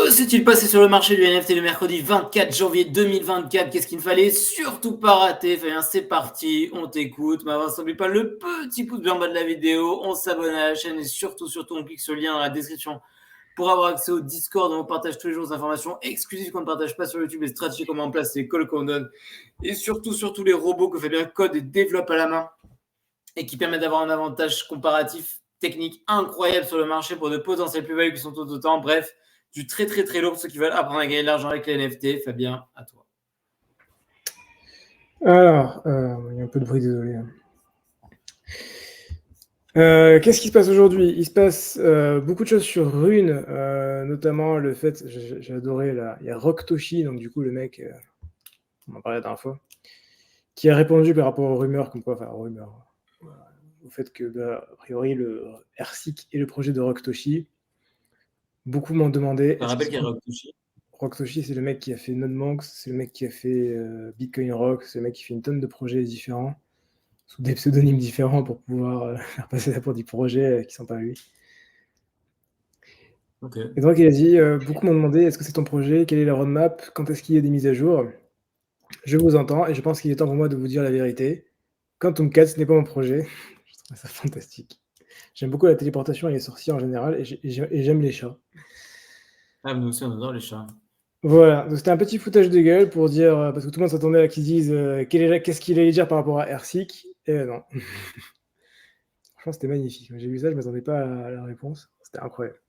Que s'est-il passé sur le marché du NFT le mercredi 24 janvier 2024? Qu'est-ce qu'il ne fallait surtout pas rater? Fabien, c'est parti, on t'écoute. Mais avant ça, n'oublie pas le petit pouce bleu en bas de la vidéo, on s'abonne à la chaîne et surtout, on clique sur le lien dans la description pour avoir accès au Discord où on partage tous les jours des informations exclusives qu'on ne partage pas sur YouTube, les stratégies qu'on met en place, les calls qu'on donne et surtout les robots que Fabien code et développe à la main et qui permettent d'avoir un avantage comparatif technique incroyable sur le marché pour de potentielles plus-values qui sont tout autant. Bref, du très très très lourd pour ceux qui veulent apprendre à gagner de l'argent avec les NFT. Fabien, à toi. Alors, il y a un peu de bruit, désolé. Qu'est-ce qui se passe aujourd'hui? Il se passe beaucoup de choses sur Rune, notamment le fait, j'ai adoré, là, il y a Rocktoshi, donc du coup le mec, on en parlait la dernière fois, qui a répondu par rapport aux rumeurs, au fait que, a priori, le RSIC est le projet de Rocktoshi. Beaucoup m'ont demandé... Je te rappelle qu'il y a Rocktoshi. Rocktoshi, c'est le mec qui a fait NodeMonks, c'est le mec qui a fait Bitcoin Rock, c'est le mec qui fait une tonne de projets différents, sous des pseudonymes différents pour pouvoir faire passer ça pour des projets qui ne sont pas lui. Okay. Et donc il a dit, beaucoup m'ont demandé, est-ce que c'est ton projet? Quelle est la roadmap? Quand est-ce qu'il y a des mises à jour? Je vous entends et je pense qu'il est temps pour moi de vous dire la vérité. Quantum Cat, ce n'est pas mon projet. Je trouve ça fantastique. J'aime beaucoup la téléportation et les sorciers en général et j'aime les chats. Ah, nous aussi on adore les chats. Voilà, donc c'était un petit foutage de gueule pour dire, parce que tout le monde s'attendait à qu'ils disent qu'est-ce qu'il allait dire par rapport à RSIC, et non. Franchement, c'était magnifique. J'ai vu ça, je ne m'attendais pas à la réponse. C'était incroyable.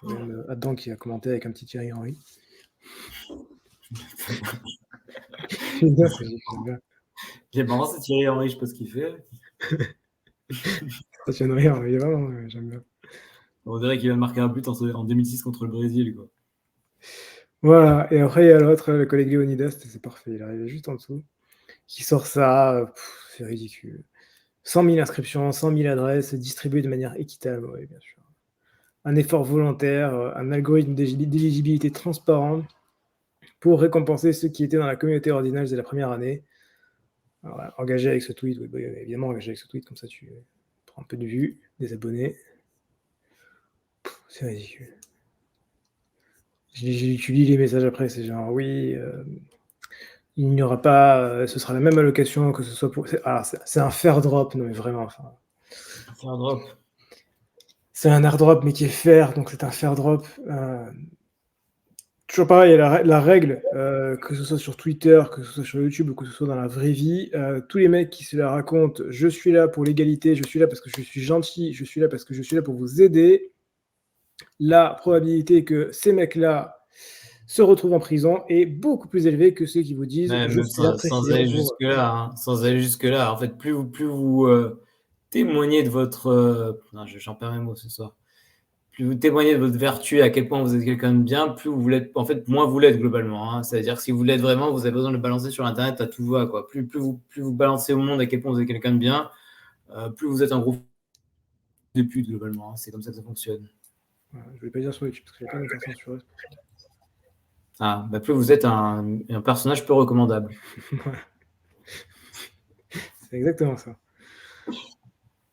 Même Adam qui a commenté avec un petit Thierry Henry. J'aime bien ça, j'aime bien. J'ai marrant, c'est Thierry Henry, je sais pas ce qu'il fait. Ça tient de rien, mais vraiment, j'aime bien. On dirait qu'il vient de marquer un but en 2006 contre le Brésil, quoi. Voilà, et après, il y a l'autre, le collègue Léonidas, c'est parfait, il arrivait juste en dessous, qui sort ça, c'est ridicule. 100 000 inscriptions, 100 000 adresses, distribuées de manière équitable, oui, bien sûr. Un effort volontaire, un algorithme d'éligibilité transparent pour récompenser ceux qui étaient dans la communauté ordinale dès la première année. Alors, engagé avec ce tweet, oui, évidemment, engagé avec ce tweet, comme ça tu prends un peu de vues, des abonnés. C'est ridicule. Tu lis les messages après, c'est genre, oui, il n'y aura pas, ce sera la même allocation que ce soit pour... C'est un fair drop, non mais vraiment, enfin... Un fair drop. C'est un airdrop, mais qui est fair, donc c'est un fair drop. Toujours pareil, il y a la règle, que ce soit sur Twitter, que ce soit sur YouTube, ou que ce soit dans la vraie vie, tous les mecs qui se la racontent, je suis là pour l'égalité, je suis là parce que je suis gentil, je suis là parce que je suis là pour vous aider, la probabilité que ces mecs-là se retrouvent en prison est beaucoup plus élevée que ceux qui vous disent je suis là sans aller jusque-là, en fait, plus vous témoignez de votre... j'en perds mes mots ce soir. Plus vous témoignez de votre vertu, à quel point vous êtes quelqu'un de bien, plus vous l'êtes, en fait, moins vous l'êtes globalement. Hein. C'est-à-dire que si vous l'êtes vraiment, vous avez besoin de le balancer sur Internet à tout va, quoi. Plus vous balancez au monde à quel point vous êtes quelqu'un de bien, plus vous êtes un gros de pute globalement. Hein. C'est comme ça que ça fonctionne. Je ne vais pas dire sur YouTube parce que j'ai pas de personnes sur eux. Plus vous êtes un personnage peu recommandable. C'est exactement ça.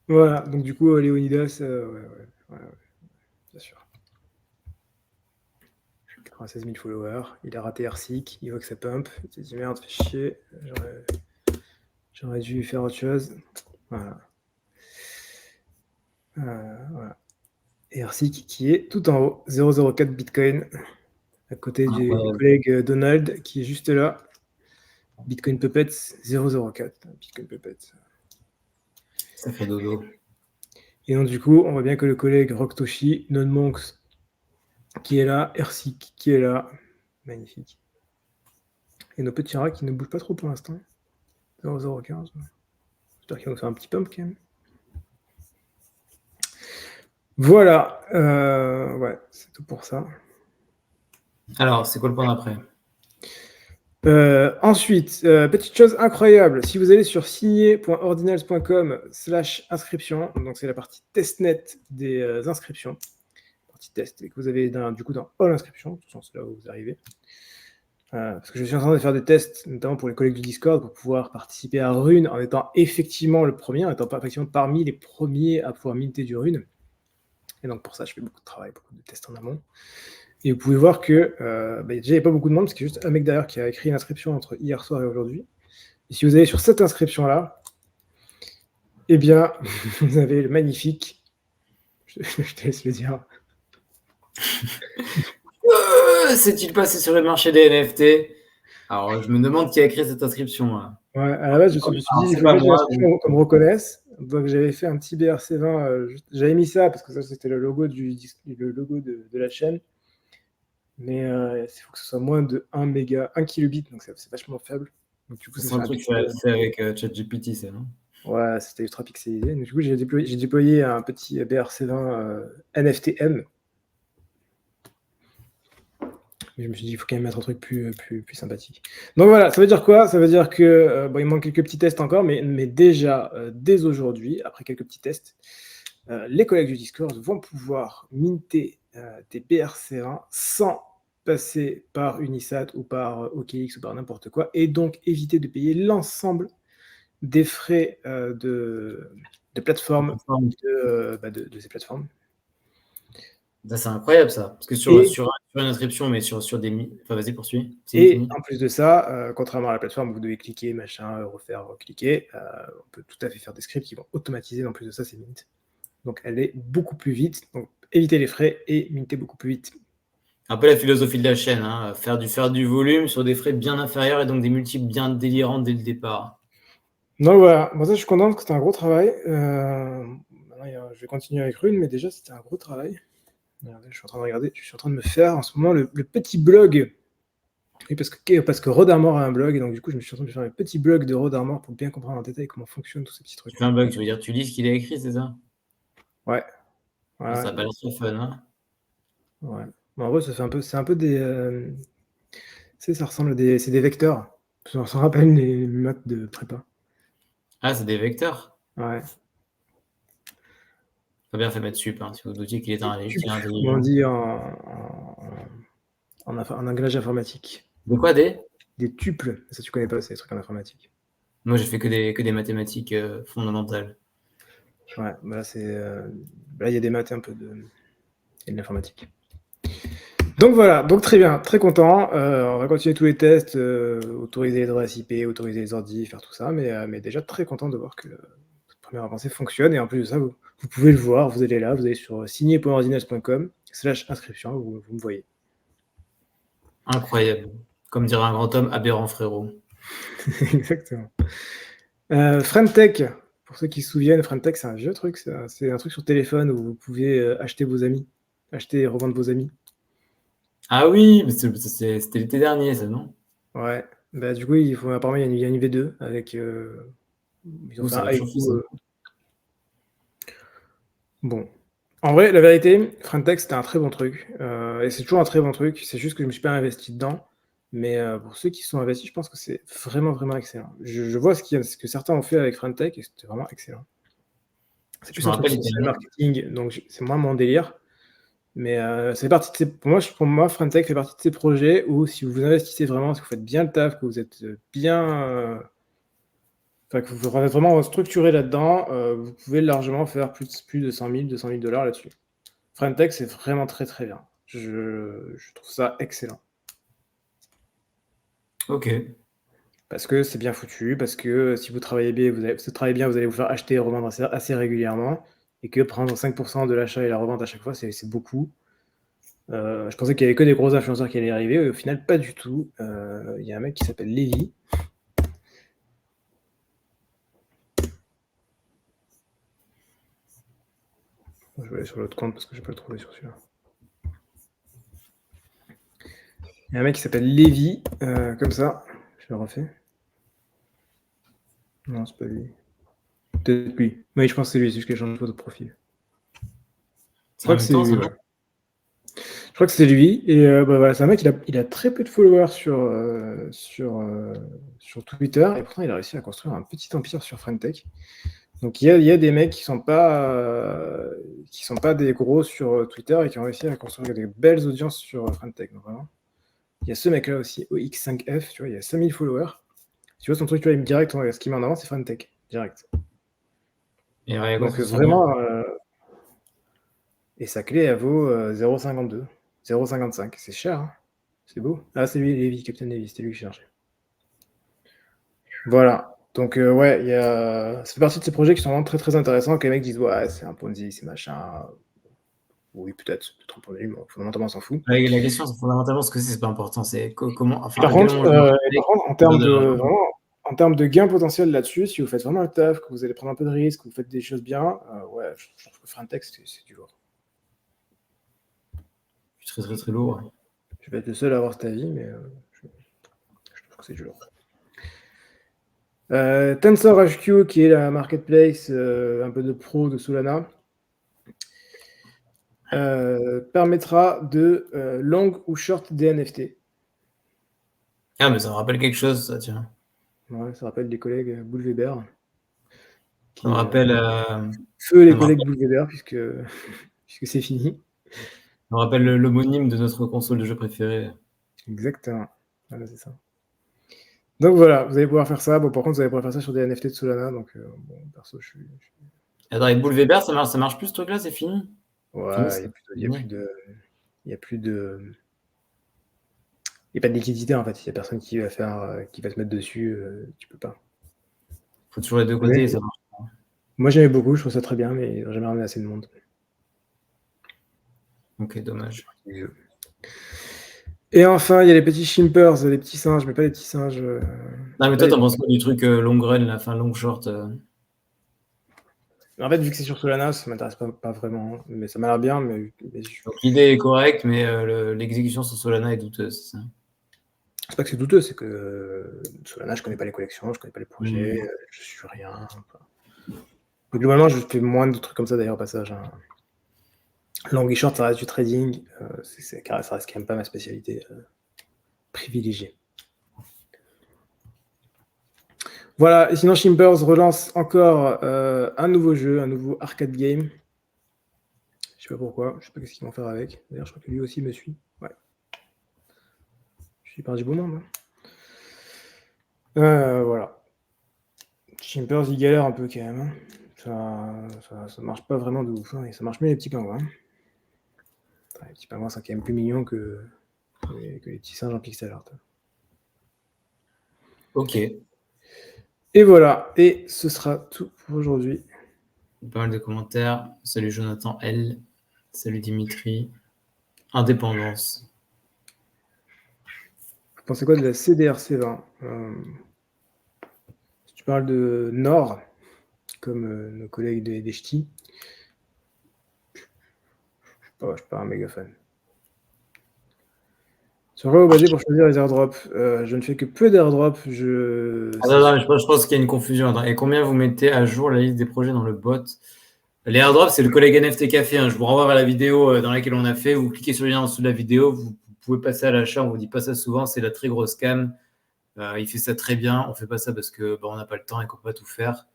Voilà, donc du coup, Léonidas, ouais, bien sûr. 96 000 followers, il a raté RSIC, il voit que ça pump, il s'est dit merde, fait chier, j'aurais dû faire autre chose. Voilà. Voilà. Et RSIC qui est tout en haut, 0,04 Bitcoin, à côté du collègue Donald qui est juste là. Bitcoin Puppets, 0,04. Bitcoin Puppets. Ça fait dodo. Et donc, du coup, on voit bien que le collègue Rocktoshi, NodeMonks, qui est là, RSIC qui est là. Magnifique. Et nos petits rats qui ne bougent pas trop pour l'instant. 0,015. J'espère qu'ils vont faire un petit pump quand même. Voilà. Ouais, c'est tout pour ça. Alors, c'est quoi le point d'après? Ensuite, petite chose incroyable, si vous allez sur signer.ordinals.com/inscription, donc c'est la partie testnet des inscriptions, partie test, et que vous avez du coup dans All Inscription, de toute façon c'est là où vous arrivez, parce que je suis en train de faire des tests, notamment pour les collègues du Discord, pour pouvoir participer à Rune en étant effectivement le premier, en étant effectivement parmi les premiers à pouvoir minter du Rune, et donc pour ça je fais beaucoup de travail, beaucoup de tests en amont. Et vous pouvez voir que déjà, il n'y a pas beaucoup de monde, parce qu'il y a juste un mec derrière qui a écrit une inscription entre hier soir et aujourd'hui. Et si vous allez sur cette inscription-là, eh bien, vous avez le magnifique, je te laisse le dire. S'est-il passé sur le marché des NFT? Alors, je me demande qui a écrit cette inscription. Ouais, à la base, je me suis dit, il faut que qu'on me reconnaisse. Donc, j'avais fait un petit BRC20. J'avais mis ça parce que ça, c'était le logo, le logo de la chaîne. Mais il faut que ce soit moins de 1 méga, 1 kilobit, donc c'est vachement faible. Donc, du coup, C'est un truc fait avec ChatGPT, ça, non? Ouais, c'était ultra pixelisé. Donc, du coup, j'ai déployé un petit BRC20 NFTM. Mais je me suis dit, il faut quand même mettre un truc plus sympathique. Donc voilà, ça veut dire quoi? Ça veut dire que il manque quelques petits tests encore, mais déjà, dès aujourd'hui, après quelques petits tests, les collègues du Discord vont pouvoir minter des BRC1 sans passer par Unisat ou par OKX ou par n'importe quoi, et donc éviter de payer l'ensemble des frais de plateforme de ces plateformes. Ça, c'est incroyable, ça. Parce que sur une inscription, mais sur des... Enfin, vas-y, poursuis. Et en plus de ça, contrairement à la plateforme où vous devez cliquer, machin, refaire, cliquer, on peut tout à fait faire des scripts qui vont automatiser. En plus de ça, c'est mint. Donc, elle est beaucoup plus vite. Donc, évitez les frais et minter beaucoup plus vite. Un peu la philosophie de la chaîne, hein. Faire du volume sur des frais bien inférieurs et donc des multiples bien délirants dès le départ. Donc voilà, moi ça je suis content parce que c'était un gros travail. Maintenant, je vais continuer avec Rune, mais déjà c'était un gros travail. Regardez, je suis en train de regarder, je suis en train de me faire en ce moment le petit blog. Oui, parce que Rod Armor a un blog, et donc du coup je me suis en train de faire un petit blog de Rod Armor pour bien comprendre en détail comment fonctionnent tous ces petits trucs. Tu fais un blog, tu veux dire tu lis ce qu'il a écrit, c'est ça? Ouais. Ça n'a pas l'air très fun, hein? Ouais. En vrai, c'est un peu des. Tu sais, ça ressemble à des. C'est des vecteurs. Ça rappelle les maths de prépa. Ah, c'est des vecteurs? Ouais. Pas bien fait mettre sup, hein, si vous doutiez qu'il est intelligent. On dit en langage informatique. De quoi, des tuples. Ça, tu connais pas, c'est des trucs en informatique. Moi, j'ai fait que des mathématiques fondamentales. Ouais, bah là, il y a des maths et un peu et de l'informatique. Donc voilà, donc très bien, très content. On va continuer tous les tests, autoriser les adresses IP, autoriser les ordi, faire tout ça, mais déjà très content de voir que cette première avancée fonctionne. Et en plus de ça, vous pouvez le voir, vous allez là, vous allez sur signer.ordinals.com/inscription, vous me voyez. Incroyable. Comme dirait un grand homme, aberrant, frérot. Exactement. Friendtech, pour ceux qui se souviennent, Friendtech, c'est un vieux truc. C'est un truc sur téléphone où vous pouvez acheter vos amis, acheter et revendre vos amis. Ah oui, mais c'était l'été dernier, ça, non? Ouais. Bah, du coup, apparemment, il y a une V2 avec. Ils ont fait un haïku. Bon. En vrai, la vérité, Friendtech, c'était un très bon truc. Et c'est toujours un très bon truc. C'est juste que je ne me suis pas investi dedans. Mais pour ceux qui sont investis, je pense que c'est vraiment, vraiment excellent. Je vois ce que certains ont fait avec Friendtech et c'était vraiment excellent. C'est plus un truc social marketing, donc c'est moins mon délire. Mais c'est partie de pour moi, Friendtech fait partie de ces projets où si vous investissez vraiment, si vous faites bien le taf, que vous êtes bien... que vous êtes vraiment structuré là-dedans, vous pouvez largement faire plus de 100 000, 200 000 $ là-dessus. Friendtech, c'est vraiment très, très bien. Je trouve ça excellent. Ok. Parce que c'est bien foutu, parce que si vous travaillez bien, vous allez vous faire acheter et revendre assez régulièrement, et que prendre 5% de l'achat et la revente à chaque fois, c'est beaucoup. Je pensais qu'il n'y avait que des gros influenceurs qui allaient y arriver, et au final, pas du tout. Il y a un mec qui s'appelle Lévi. Je vais aller sur l'autre compte parce que je ne vais pas le trouver sur celui-là. Il y a un mec qui s'appelle Lévi, comme ça. Je le refais. Non, c'est pas lui. Peut-être lui. Oui, je pense que c'est lui, c'est juste qu'il a changé de photo de profil. Je crois que c'est lui. Je crois que c'est lui. Et voilà, c'est un mec, il a très peu de followers sur Twitter. Et pourtant, il a réussi à construire un petit empire sur Friendtech. Donc, il y a des mecs qui sont pas des gros sur Twitter et qui ont réussi à construire des belles audiences sur Friendtech. Donc, vraiment. Il y a ce mec-là aussi, OX5F, tu vois, il y a 5000 followers. Tu vois, son truc, tu vois, il me direct, ce qu'il met en avant, c'est Friendtech, direct. Et donc, vraiment... et sa clé, elle vaut 0,52. 0,55. C'est cher, hein. C'est beau. Ah, c'est lui, Levi, Captain Levi, c'était lui que je cherchais. Voilà. Donc, ouais, ça fait partie de ces projets qui sont vraiment très très intéressants. Que les mecs disent, ouais, c'est un Ponzi, c'est machin. Oui, peut-être un Ponzi, mais fondamentalement, on s'en fout. La question, c'est fondamentalement ce que c'est pas important. C'est comment, enfin, Par à quel contre, moment je dois en termes de gain potentiel là-dessus, si vous faites vraiment le taf, que vous allez prendre un peu de risque, que vous faites des choses bien, ouais, je trouve que faire un texte, c'est du lourd. Je suis très très très lourd. Je vais être le seul à avoir cet avis, mais je trouve que c'est du lourd. TensorHQ, qui est la marketplace un peu de pro de Solana, permettra de long ou short des NFT. Ah, mais ça me rappelle quelque chose, ça, tiens. Ouais, ça rappelle des collègues Boule Weber. Ça me rappelle, Feu les ça me collègues rappelle- Boule Weber, puisque c'est fini. ça me rappelle l'homonyme de notre console de jeu préférée. Exactement. Voilà, c'est ça. Donc voilà, vous allez pouvoir faire ça. Bon, par contre, vous allez pouvoir faire ça sur des NFT de Solana. Donc, bon, perso, je suis. Attends, et Bull Weber, ça marche plus ce truc-là, c'est fini? Fini, Ouais, ça. il n'y a plus de. Il n'y a pas de liquidité en fait. Il n'y a personne qui va se mettre dessus. Tu peux pas. Faut toujours les deux côtés et ça marche. Moi, j'aimais beaucoup. Je trouve ça très bien, mais ils n'ont jamais ramené assez de monde. Ok, dommage. Et enfin, il y a les petits shimpers, les petits singes, mais pas les petits singes. Non, mais toi, t'en penses quoi du truc long run, la fin long short En fait, vu que c'est sur Solana, ça m'intéresse pas vraiment. Mais ça m'a l'air bien. Donc l'idée est correcte, mais l'exécution sur Solana est douteuse, c'est ça? C'est pas que c'est douteux, c'est que Solana, je connais pas les collections, je connais pas les projets, je suis rien. Enfin. Globalement, je fais moins de trucs comme ça d'ailleurs au passage. Hein. Long et short, ça reste du trading. Ça reste quand même pas ma spécialité privilégiée. Voilà, et sinon Shimpers relance encore un nouveau jeu, un nouveau arcade game. Je sais pas pourquoi, je sais pas ce qu'ils vont faire avec. D'ailleurs, je crois que lui aussi me suit. Ouais. Je suis par du beau monde. Hein. Voilà. Shimpers, il galère un peu quand même. Hein. Ça marche pas vraiment de ouf. Hein, et ça marche mieux les petits pingouins. Les petits pingouins sont quand même plus mignons que les petits singes en pixel art. Ok. Et voilà, et ce sera tout pour aujourd'hui. Pas mal de commentaires. Salut Jonathan L. Salut Dimitri. Indépendance. Vous pensez quoi de la CDRC20 Si tu parles de Nord, comme nos collègues des ch'tis, je suis pas un méga fan. Sur quoi vous basez pour choisir les airdrops Je ne fais que peu d'airdrops. Non, je pense qu'il y a une confusion. Attends. Et combien vous mettez à jour la liste des projets dans le bot? Les airdrops, c'est le collègue NFT Café. Hein. Je vous renvoie vers la vidéo dans laquelle on a fait. Vous cliquez sur le lien en dessous de la vidéo. Vous pouvez passer à l'achat. On vous dit pas ça souvent. C'est la très grosse cam. Il fait ça très bien. On fait pas ça parce que on n'a pas le temps et qu'on peut pas tout faire.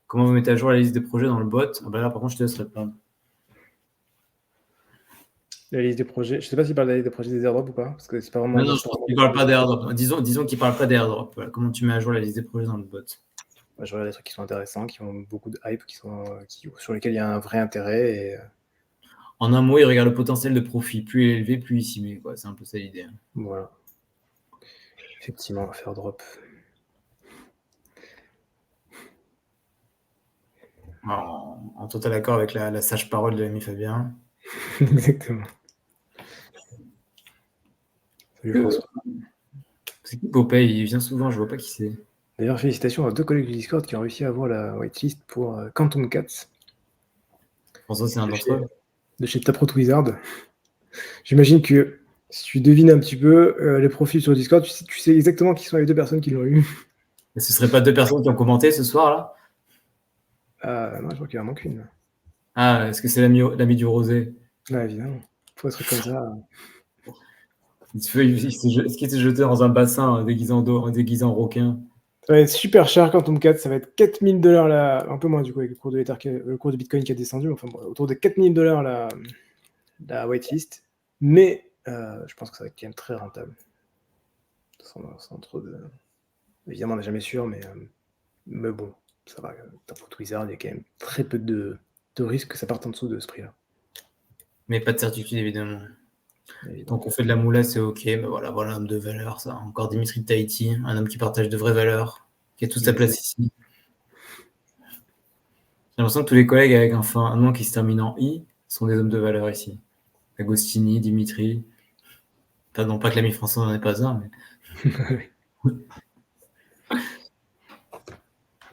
Comment vous mettez à jour la liste des projets dans le bot? Là, par contre, je te laisse répondre. La liste des projets. Je sais pas s'il parle de la liste des projets des airdrops ou pas, parce que c'est pas vraiment. Non, je pense qu'il parle pas d'airdrop. Disons qu'il parle pas d'airdrop. Voilà. Comment tu mets à jour la liste des projets dans le bot? Je regarde des trucs qui sont intéressants, qui ont beaucoup de hype, sur lesquels il y a un vrai intérêt. Et, En un mot, il regarde le potentiel de profit. Plus il est élevé, plus il s'y met. C'est un peu ça l'idée. Voilà. Effectivement, on va faire drop. En total accord avec la sage parole de l'ami Fabien. Exactement. Salut François. C'est qui Popeye? Il vient souvent, je vois pas qui c'est. D'ailleurs, félicitations à 2 collègues du Discord qui ont réussi à avoir la whitelist pour Quantum Cats. François, c'est un d'entre eux. De chez Taproot Wizard. J'imagine que si tu devines un petit peu les profils sur Discord, tu sais exactement qui sont les 2 personnes qui l'ont eu. Et ce serait pas 2 personnes qui ont commenté ce soir là? Non, je crois qu'il en manque une. Ah, est-ce que c'est l'ami du rosé? Ouais, évidemment. Pour être comme ça. Est-ce qu'il s'est jeté dans un bassin déguisé en requin? Ça va être super cher Quantum 4, ça va être 4000 $, là, un peu moins du coup avec le cours de Bitcoin qui a descendu, enfin bon, autour de 4000 $ la whitelist, mais je pense que ça va être quand même très rentable. Sans trop de... Évidemment, on n'est jamais sûr, mais bon, ça va. Pour Wizard, il y a quand même très peu de risques que ça parte en dessous de ce prix-là. Mais pas de certitude, évidemment. Donc on fait de la moula, c'est ok, mais voilà un homme de valeur, ça. Encore Dimitri de Tahiti, un homme qui partage de vraies valeurs, qui a toute sa place ici. J'ai l'impression que tous les collègues avec un nom qui se termine en I sont des hommes de valeur ici. Agostini, Dimitri. Enfin, non, pas que l'ami François n'en est pas un, mais.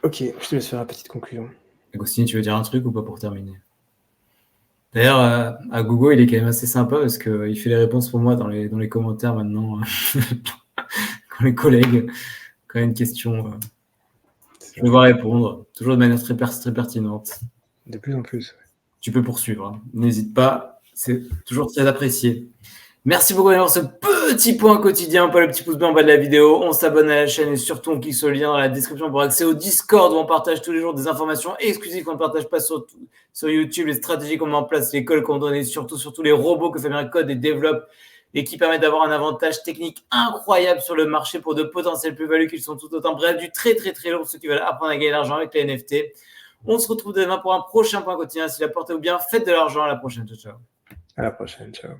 Ok, je te laisse faire la petite conclusion. Agostini, tu veux dire un truc ou pas pour terminer? D'ailleurs, à Google, il est quand même assez sympa parce qu'il fait les réponses pour moi dans les commentaires maintenant. Quand les collègues, quand il y a une question, je vais voir répondre, toujours de manière très pertinente. De plus en plus. Tu peux poursuivre, hein. N'hésite pas, c'est toujours très apprécié. Merci beaucoup d'avoir ce petit point quotidien, pas le petit pouce bleu en bas de la vidéo. On s'abonne à la chaîne et surtout on clique sur le lien dans la description pour accéder au Discord où on partage tous les jours des informations exclusives qu'on ne partage pas sur YouTube, les stratégies qu'on met en place, les calls qu'on donne et surtout les robots que Fabien code et développe et qui permettent d'avoir un avantage technique incroyable sur le marché pour de potentielles plus-values qui sont tout autant. Bref, du très long pour ceux qui veulent apprendre à gagner de l'argent avec les NFT. On se retrouve demain pour un prochain point quotidien. Si la portez-vous bien, faites de l'argent. À la prochaine. Ciao, ciao. À la prochaine. Ciao.